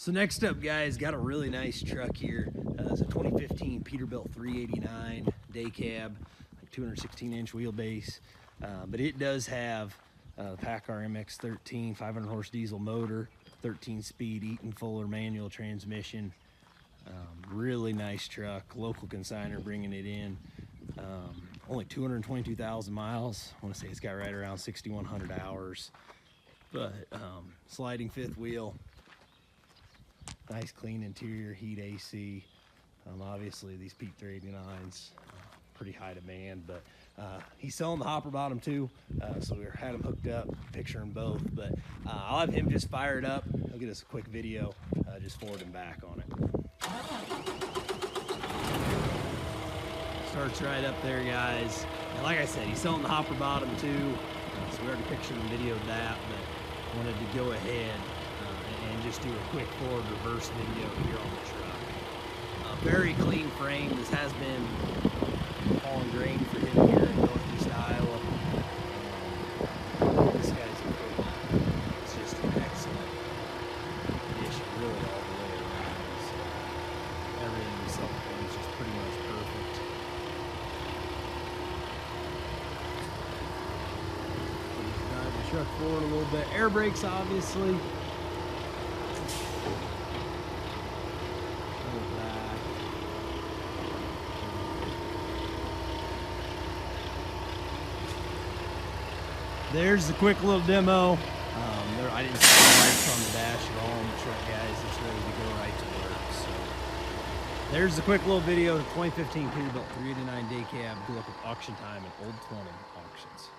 So next up, guys, got a really nice truck here. It's a 2015 Peterbilt 389 day cab, like 216-inch wheelbase, but it does have the Paccar MX-13 500 horse diesel motor, 13-speed Eaton Fuller manual transmission. Really nice truck, local consignor bringing it in. Only 222,000 miles. I want to say it's got right around 6,100 hours, but sliding fifth wheel. Nice clean interior, heat AC. Obviously these Pete 389s, pretty high demand, but he's selling the hopper bottom too, so we had him hooked up, picturing both, but I'll have him just fire it up. He'll get us a quick video, just forward and back on it. Starts right up there, guys. And like I said, he's selling the hopper bottom too, so we already pictured and videoed that, but wanted to go ahead and just do a quick forward reverse video here on the truck. Very clean frame. This has been hauling grain for him here in northeast Iowa. This guy's equipment is just in excellent condition, really all the way around. So everything we sell is just pretty much perfect. Drive the truck forward a little bit. Air brakes, obviously. There's the quick little demo. I didn't see the lights on the dash at all on the truck, guys. It's ready to go right to work. So there's the quick little video of the 2015 Peterbilt 389 day cab. Go look at auction time at Old Fleming Auctions.